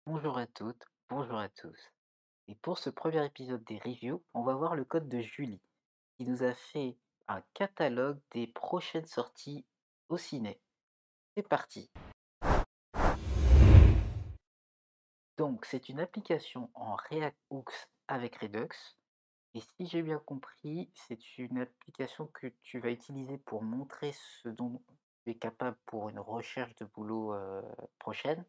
Bonjour à toutes, bonjour à tous. Et pour ce premier épisode des reviews, on va voir le code de Julie, qui nous a fait un catalogue des prochaines sorties au ciné. C'est parti. Donc, c'est une application en React Hooks avec Redux. Et si j'ai bien compris, c'est une application que tu vas utiliser pour montrer ce dont tu es capable pour une recherche de boulot prochaine.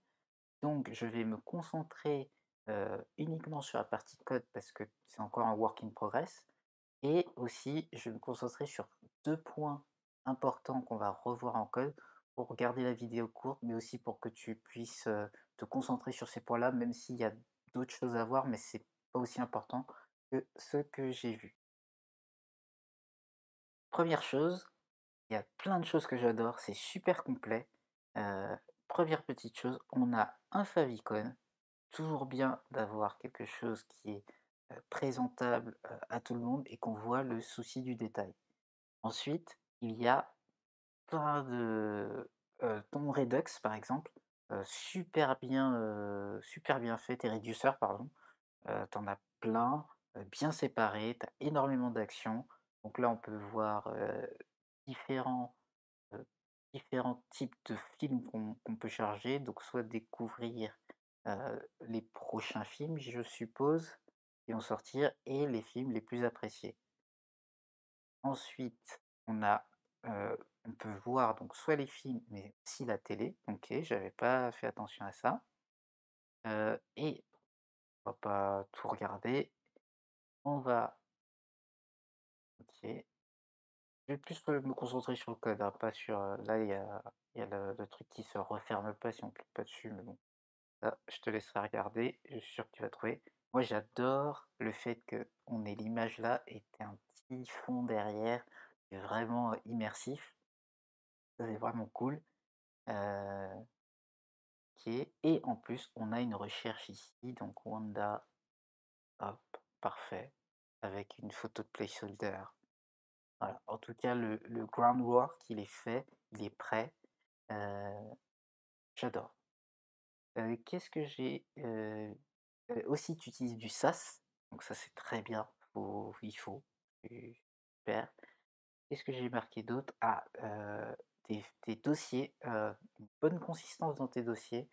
Donc je vais me concentrer, uniquement sur la partie code parce que c'est encore un work in progress et aussi je vais me concentrer sur 2 points importants qu'on va revoir en code pour garder la vidéo courte, mais aussi pour que tu puisses, te concentrer sur ces points-là, même s'il y a d'autres choses à voir, mais c'est pas aussi important que ce que j'ai vu. Première chose, il y a plein de choses que j'adore, c'est super complet. Heu, 1 petite chose, on a un favicon. Toujours bien d'avoir quelque chose qui est, présentable, à tout le monde et qu'on voit le souci du détail. Ensuite, il y a plein de, ton Redux par exemple, super bien fait, tes réduceurs pardon, tu as plein, bien séparés, tu as énormément d'actions. Donc là, on peut voir, différents, heu, différents types de films qu'on peut charger, donc soit découvrir, les prochains films, je suppose, qui vont sortir et les films les plus appréciés. Ensuite, on peut voir donc soit les films, mais aussi la télé. OK, j'avais pas fait attention à ça, et on va pas tout regarder. On va OK, je vais plus, me concentrer sur le code, hein, pas sur, là, il y a le truc qui se referme pas si on clique pas dessus, mais bon. Ça, je te laisserai regarder, je suis sûr que tu vas trouver. Moi, j'adore le fait qu'on ait l'image là et tu un petit fond derrière, qui est vraiment, immersif. Ça, c'est vraiment cool. OK et en plus, on a une recherche ici, donc Wanda, hop, parfait, avec une photo de placeholder. Voilà, en tout cas, le groundwork, il est fait, il est prêt, heu, j'adore. Qu'est-ce que j'ai, aussi tu utilises du SAS, donc ça c'est très bien, c'est super. Qu'est-ce que j'ai marqué d'autre? Ah, tes dossiers, une bonne consistance dans tes dossiers,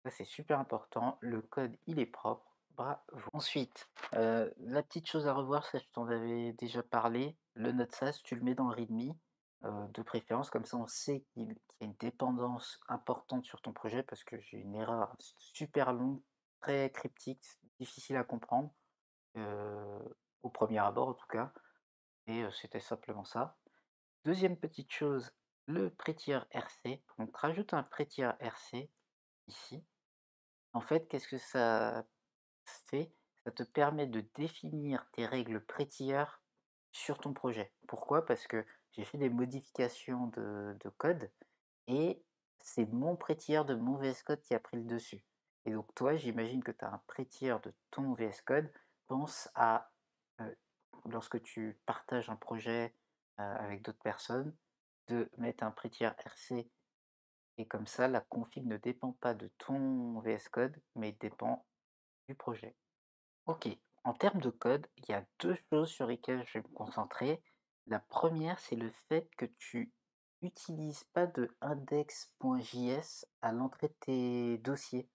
ça c'est super important. Le code, il est propre, bravo. Ensuite, la petite chose à revoir, ça je t'en avais déjà parlé, le node SAS, tu le mets dans le readme, de préférence, comme ça on sait qu'il y a une dépendance importante sur ton projet parce que j'ai une erreur super longue, très cryptique, difficile à comprendre, au premier abord en tout cas et c'était simplement ça. Deuxième petite chose, le prettier RC, donc rajoute un prettier RC ici. En fait, qu'est-ce que ça fait? Ça te permet de définir tes règles prettier sur ton projet. Pourquoi? Parce que j'ai fait des modifications de code et c'est mon prettier de mon VS Code qui a pris le dessus. Et donc toi, j'imagine que tu as un prettier de ton VS Code. Pense à, lorsque tu partages un projet, avec d'autres personnes, de mettre un prettier RC et comme ça la config ne dépend pas de ton VS Code, mais dépend du projet. OK, en termes de code, il y a 2 choses sur lesquelles je vais me concentrer. La première, c'est le fait que tu utilises pas de index.js à l'entrée de tes dossiers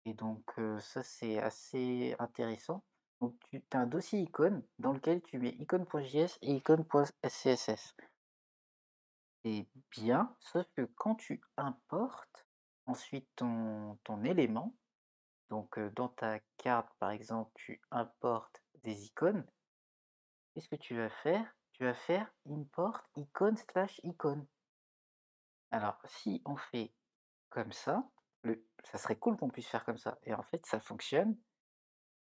et donc ça, c'est assez intéressant. Donc tu as un dossier icône dans lequel tu mets icône.js et icône.css. C'est bien, sauf que quand tu importes ensuite ton élément, donc dans ta carte, par exemple, tu importes des icônes. Qu'est-ce que tu vas faire? Tu vas faire import icône/icône. Alors si on fait comme ça serait cool qu'on puisse faire comme ça et en fait ça fonctionne.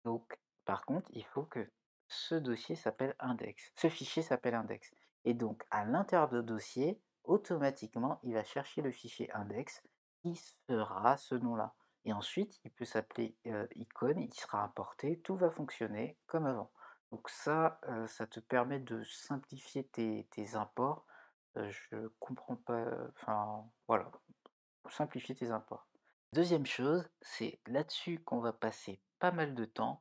Donc par contre, il faut que ce dossier s'appelle index. Ce fichier s'appelle index et donc à l'intérieur de dossier, automatiquement, il va chercher le fichier index qui sera ce nom-là et ensuite il peut s'appeler, icône, il sera importé, tout va fonctionner comme avant. Donc ça, ça te permet de simplifier tes imports, je comprends pas, enfin voilà, simplifier tes imports. 2e chose, c'est là-dessus qu'on va passer pas mal de temps.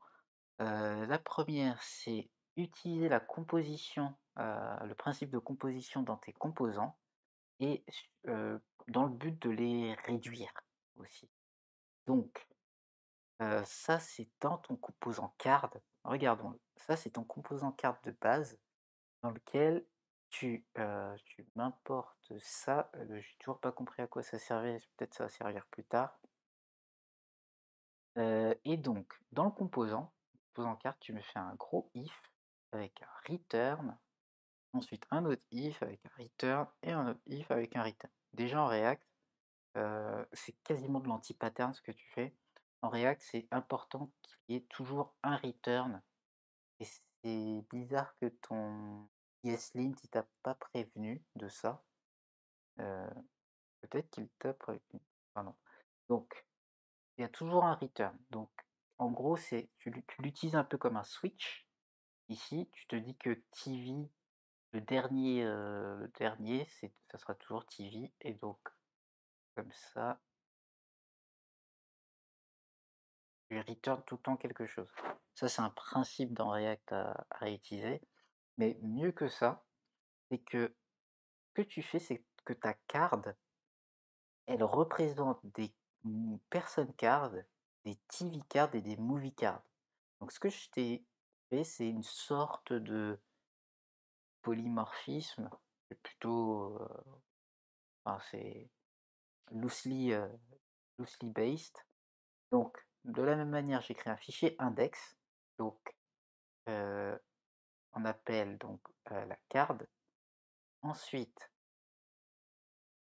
La première, c'est utiliser la composition, le principe de composition dans tes composants et dans le but de les réduire aussi. Donc ça, c'est dans ton composant card. Regardons-le. Ça, c'est ton composant card de base dans lequel tu m'importes ça, j'ai toujours pas compris à quoi ça servait, peut-être ça va servir plus tard. Et donc dans le composant card, tu me fais un gros if avec un return, ensuite un autre if avec un return et un autre if avec un return. Déjà en React, c'est quasiment de l'anti-pattern ce que tu fais. En React, c'est important qu'il y ait toujours un return et c'est bizarre que ton ESLint il t'a pas prévenu de ça. Heu, peut-être qu'il t'a prévenu. Pardon. Donc il y a toujours un return. Donc en gros, c'est tu l'utilises un peu comme un switch. Ici, tu te dis que TV, le dernier, ça sera toujours TV et donc comme ça, tu return tout le temps quelque chose. Ça, c'est un principe dans React à réutiliser, mais mieux que ça, c'est que ce que tu fais, c'est que ta card, elle représente des person cards, des TV cards et des movie cards. Donc ce que je t'ai fait, c'est une sorte de polymorphisme, c'est plutôt, enfin c'est loosely, loosely based. Donc de la même manière, j'ai créé un fichier index, donc heu, on appelle donc, la card. Ensuite,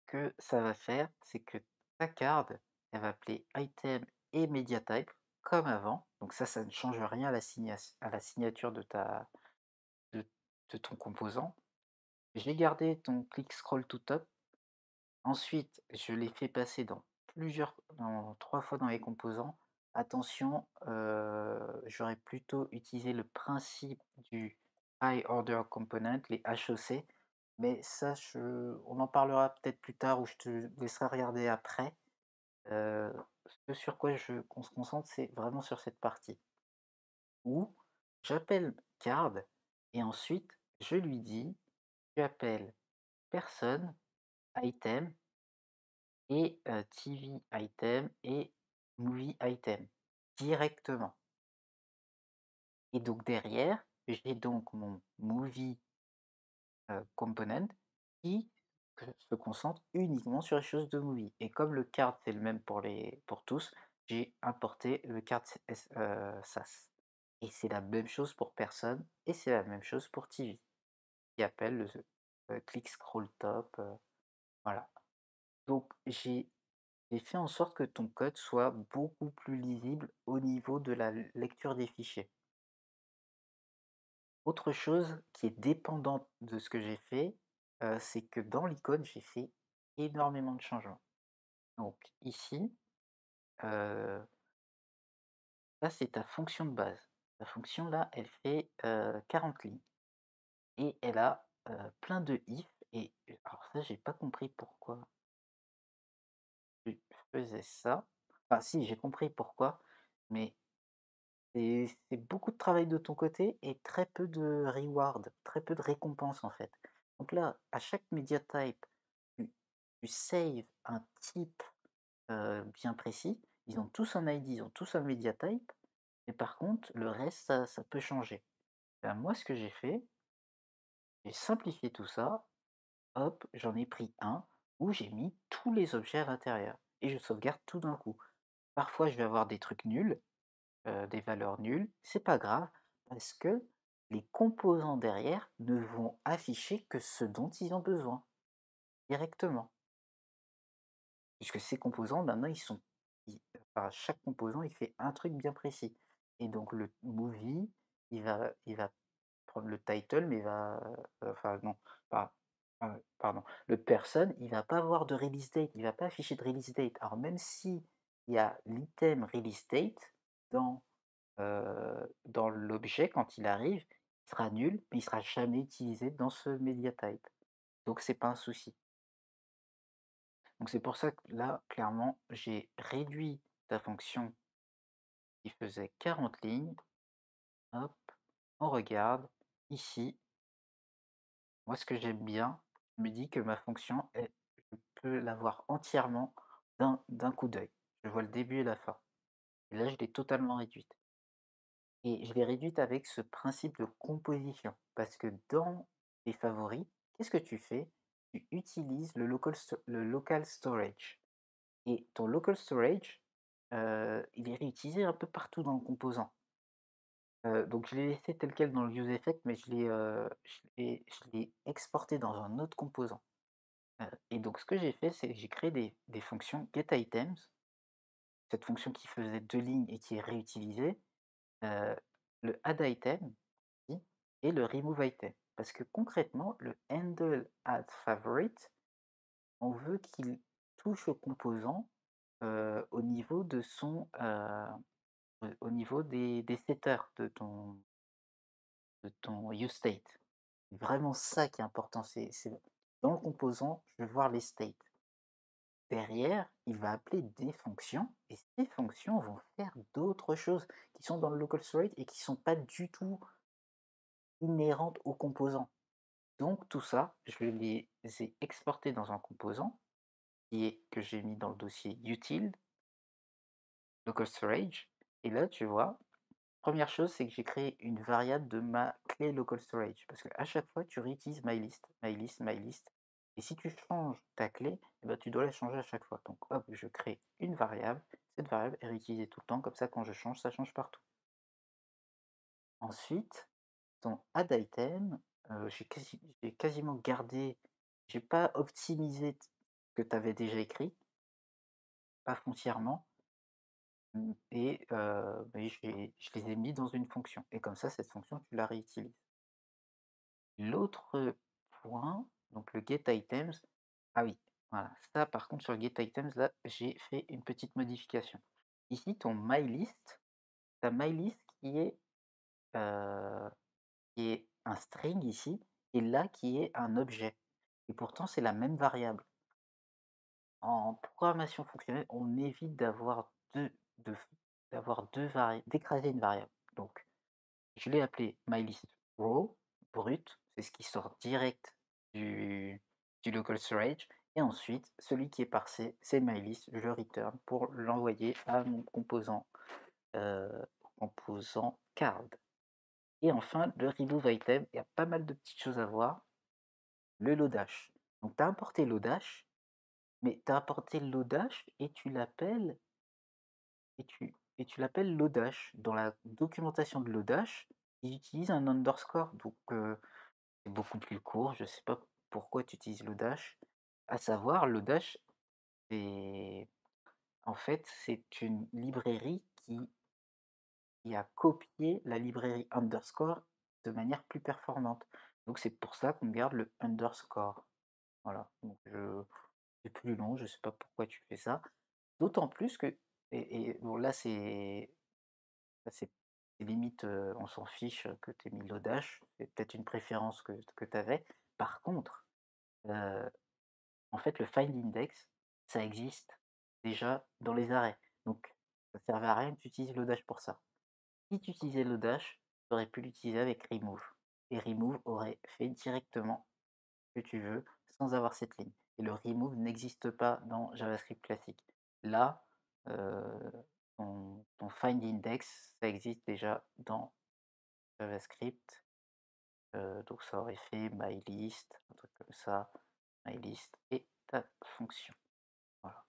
ce que ça va faire, c'est que ta card, elle va appeler item et media type comme avant. Donc ça ne change rien à la signature de de ton composant. J'ai gardé ton click scroll to top. Ensuite, je l'ai fait passer dans 3 fois dans les composants. Attention, j'aurais plutôt utilisé le principe du High Order Component, les HOC, mais ça on en parlera peut-être plus tard ou je te laisserai regarder après. Heu, ce sur quoi qu'on se concentre, c'est vraiment sur cette partie où j'appelle card et ensuite je lui dis: «Tu appelles personne, item et TV item et movie item» directement. Et donc derrière, j'ai donc mon movie, component qui se concentre uniquement sur les choses de movie et comme le card c'est le même pour tous, j'ai importé le card sas et c'est la même chose pour personne et c'est la même chose pour TV qui appelle le click scroll top, voilà. Donc j'ai fait en sorte que ton code soit beaucoup plus lisible au niveau de la lecture des fichiers. Autre chose qui est dépendante de ce que j'ai fait, c'est que dans l'icône, j'ai fait énormément de changements. Donc ici, heu, ça c'est ta fonction de base. La fonction là, elle fait, 40 lignes et elle a, plein de if et alors ça, j'ai pas compris pourquoi tu faisais ça. Enfin si, j'ai compris pourquoi, mais c'est beaucoup de travail de ton côté et très peu de reward, très peu de récompense en fait. Donc là, à chaque media type, tu tu saves un type, bien précis. Ils ont tous un ID, ils ont tous un media type, mais par contre le reste ça peut changer. Ben, moi ce que j'ai simplifié tout ça, hop, j'en ai pris un où j'ai mis tous les objets à l'intérieur et je sauvegarde tout d'un coup. Parfois je vais avoir des trucs nuls, des valeurs nulles, c'est pas grave parce que les composants derrière ne vont afficher que ce dont ils ont besoin, directement. Puisque ces composants maintenant enfin, chaque composant il fait un truc bien précis. Et donc le movie, il va prendre le title mais il va, enfin non, pas pardon, le person, il va pas avoir de release date, il va pas afficher de release date. Alors même si il y a l'item release date dans dans l'objet quand il arrive, il sera nul, mais il sera jamais utilisé dans ce media type. Donc c'est pas un souci. Donc c'est pour ça que là, clairement, j'ai réduit ta fonction qui faisait 40 lignes. Hop, on regarde ici. Moi, ce que j'aime bien, je me dis que ma fonction, je peux la voir entièrement d'un coup d'œil. Je vois le début et la fin. Et là, je l'ai totalement réduite. Et je l'ai réduite avec ce principe de composition. Parce que dans tes favoris, qu'est-ce que tu fais? Tu utilises le local storage. Et ton local storage, il est réutilisé un peu partout dans le composant. Donc je l'ai laissé tel quel dans le useEffect, mais je l'ai exporté dans un autre composant. Et donc ce que j'ai fait, c'est que j'ai créé des fonctions getItems, cette fonction qui faisait 2 lignes et qui est réutilisée, heu, le addItem ici et le removeItem. Parce que concrètement, le handle addFavorite, on veut qu'il touche au composant, au niveau de au niveau des setters de ton useState. C'est vraiment ça qui est important, c'est dans le composant, je veux voir les states. Derrière, il va appeler des fonctions et ces fonctions vont faire d'autres choses qui sont dans le local storage et qui ne sont pas du tout inhérentes au composant. Donc tout ça, je les ai exportés dans un composant que j'ai mis dans le dossier util, local storage. Et là, tu vois, première chose, c'est que j'ai créé une variable de ma clé local storage parce qu'à chaque fois, tu réutilises mylist, mylist, mylist. Et si tu changes ta clé, eh ben, tu dois la changer à chaque fois. Donc, hop, je crée une variable. Cette variable est réutilisée tout le temps. Comme ça, quand je change, ça change partout. Ensuite, ton add item, j'ai quasiment gardé, j'ai pas optimisé ce que tu avais déjà écrit, pas foncièrement, mais je les ai mis dans une fonction. Et comme ça, cette fonction, tu la réutilises. L'autre point, donc le getItems, ah oui, voilà, ça par contre sur le getItems, là, j'ai fait une petite modification. Ici, ton mylist, ta mylist qui est un string ici, et là qui est un objet. Et pourtant, c'est la même variable. En programmation fonctionnelle, on évite de d'avoir 2 vari d'écraser une variable. Donc, je l'ai appelé mylist_raw, brut, c'est ce qui sort direct du local storage. Et ensuite, celui qui est parsé, c'est mylist, je le return pour l'envoyer à mon composant card. Et enfin, le removeItem, il y a pas mal de petites choses à voir. Le lodash. Donc, tu as importé lodash, mais tu as importé lodash et tu l'appelles lodash. Dans la documentation de lodash, ils utilisent un underscore, donc c'est beaucoup plus court. Je ne sais pas pourquoi tu utilises lodash. À savoir, lodash, c'est en fait, c'est une librairie qui a copié la librairie underscore de manière plus performante. Donc c'est pour ça qu'on garde le underscore. Voilà, donc c'est plus long, je sais pas pourquoi tu fais ça. D'autant plus que et bon là c'est limite, on s'en fiche que tu aies mis l'audace, c'est peut-être une préférence que tu avais. Par contre, heu, en fait le find index, ça existe déjà dans les arrêts. Donc ça servait à rien que tu utilises l'audace pour ça. Si tu utilisais l'audace, tu aurais pu l'utiliser avec remove et remove aurait fait directement que tu veux sans avoir cette ligne. Et le remove n'existe pas dans JavaScript classique. Là, ton find index, ça existe déjà dans JavaScript. Donc ça aurait fait mylist, un truc comme ça, mylist et ta fonction. Voilà.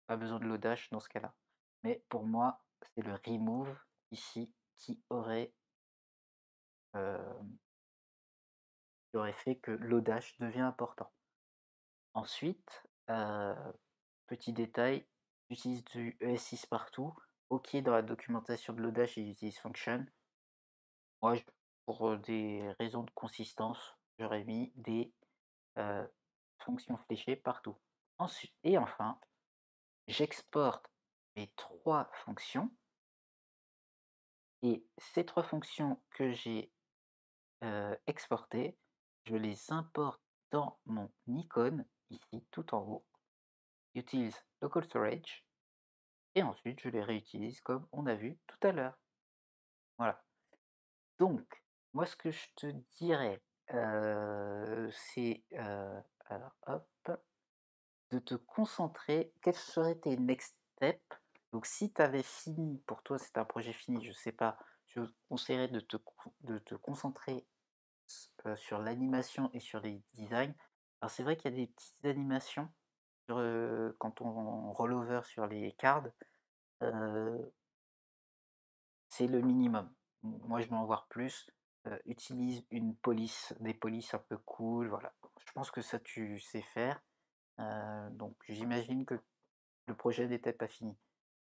Pas besoin de l'audace dans ce cas-là. Mais pour moi, c'est le remove ici euh, qui aurait fait que l'audace devient important. Ensuite, petit détail, j'utilise du ES6 partout. OK, dans la documentation de l'audace, ils utilisent function. Moi, pour des raisons de consistance, j'aurais mis des fonctions fléchées partout. Ensuite, et enfin, j'exporte mes 3 fonctions et ces 3 fonctions que j'ai exportées, je les importe dans mon icône, ici, tout en haut. utilise local storage et ensuite je les réutilise comme on a vu tout à l'heure. Voilà. Donc, moi ce que je te dirais, c'est, alors hop, de te concentrer. Quels seraient tes next steps? Donc si tu avais fini, pour toi c'est un projet fini, je sais pas, je conseillerais de te concentrer sur l'animation et sur les designs. Alors c'est vrai qu'il y a des petites animations sur, quand on roll over sur les cards, heu, c'est le minimum. Moi je veux en voir plus, utilise une police, des polices un peu cool, voilà. Je pense que ça tu sais faire, donc j'imagine que le projet n'était pas fini.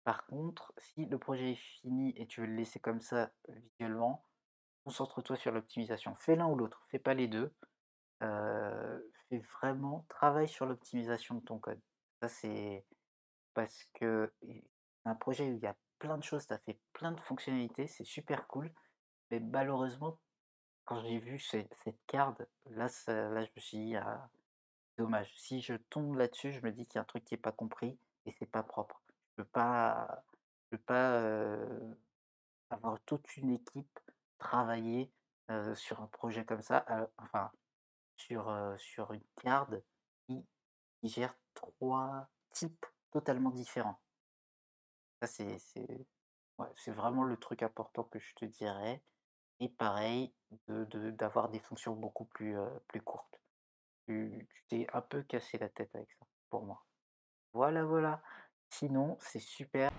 Par contre, si le projet est fini et tu veux le laisser comme ça, visuellement, concentre-toi sur l'optimisation. Fais l'un ou l'autre, fais pas les 2. Fais vraiment travaille sur l'optimisation de ton code. Ça, c'est parce que c'est un projet où il y a plein de choses, tu as fait plein de fonctionnalités, c'est super cool, mais malheureusement, quand j'ai vu cette carte, là, je me suis dit: «Ah, dommage». Si je tombe là-dessus, je me dis qu'il y a un truc qui est pas compris et c'est pas propre. Je peux pas avoir toute une équipe travailler, sur un projet comme ça, enfin sur une carte qui gère 3 types totalement différents. Ça ouais, c'est vraiment le truc important que je te dirais et pareil d'avoir des fonctions beaucoup plus courtes. Tu t'es un peu cassé la tête avec ça, pour moi. Voilà, voilà. Sinon, c'est super.